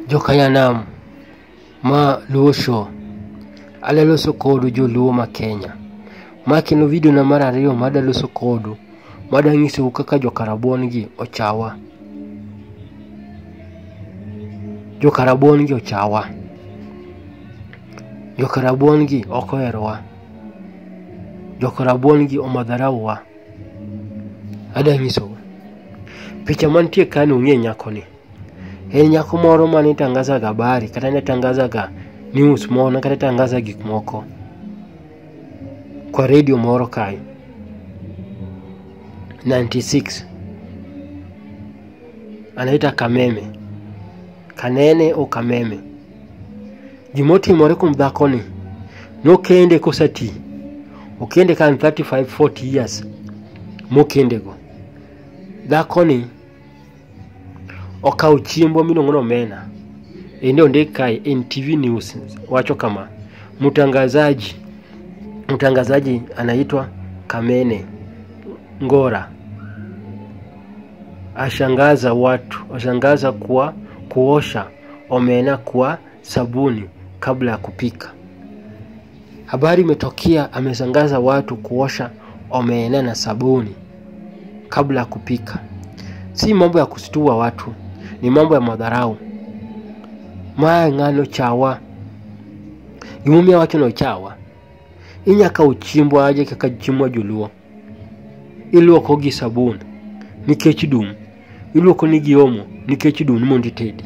Jokanyanam ma luo show aleloso kodu jo luo ma Kenya. Ma kino video na mar ariyo madaloso kodu madang'iso kaka jokarabon gi ochawa. Jokarabon gi ochawa. Jokarabon gi okoherowa. Jokarabon gi omadharawa. Adang'iso picha mantie kani ung'e nyako ni. En nyako moro mane tangaza ga habari kata ne tangaza ga news moro kata tangaza gik moko kwa radio moro kai 96 anaita kamene o kameme. Gimotimore kum dhako ni nokende kosati okende kan 35-40 years mokende go. Dhako ni okaw chiembo miluongo ni omena. Ende ondik kai NTV News wacho kama mtangazaji anaitwa Kamene Ngora ashangaza watu, ashangaza kwa kuosha omena kwa sabuni kabla ya kupika. Habari imetokea ameshangaza watu kuosha omena na sabuni kabla ya kupika. Si mambo ya kusitua watu, ni mambo ya madharau. Maa ngano chawa. Gimumia watu no chawa. Inyaka uchimbo aje kaka chimwa joluo. Ilwoko gi sabun nikech dum. Ilwoko ni gi omo nikech dum mondo itedi.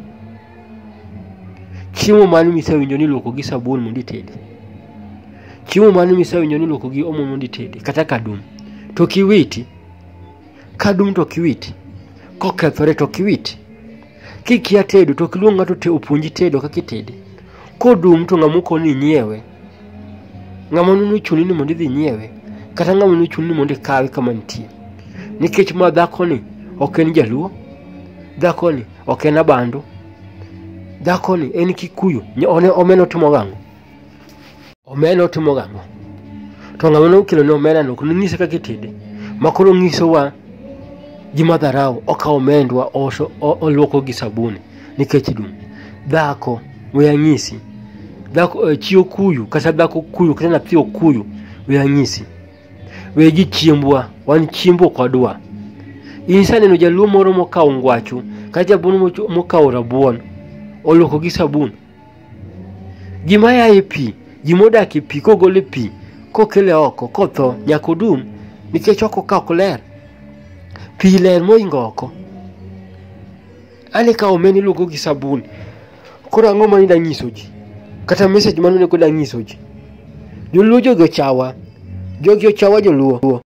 Chiemo mani misewinjo ni ilwoko gi sabun mondo itedi. Chiemo mani misewinjo ni ilwoko gi omo mondo itedi kata kadum. To kiwiti. Kadum to kiwiti. Kokethore to kiwiti. Kikia tedo to kiluonga to te opuonji tedo kaka itede. Kodum to ngamuko ni nyiewe. Ngamonu ni chuni ni mondo idhi nyiewe kata ngamonu chuni ni mondo ikawe kama nitie. Nikech ma dhako ni ok en jaluo. Dhako ni ok en abandu. Dhako ni en Kikuyu. Omena otimo gang'o? Omena otimo gang'o? To ngamonu kilo ni omena no kuno ng'ise kaka itede. Makoro ng'iso wa gima dharau okaw omendwa olwoko gi sabuni nikech dum. Dhako we anyisi. Dhako chio kuyu kata dhako kuyu kata nathi okuyu we anyisi. We gi chiembwa wan chiembo kodwa. Insane no jaluo moro mokaw ngwachu kata jabun mokaw rabuon olwoko gi sabun. Gima yae pi, gimodak e pi kogole pi kokele oko kotho nyako dum nikech oko ka ok ler. Pi ler moingo oko. Ane ka omena ilwoko gi sabun. Koro ang'o mani danyiso ji? Kata message mano ne ko danyiso ji. Joluo jogi ochawa. Jogi ochawa joluo.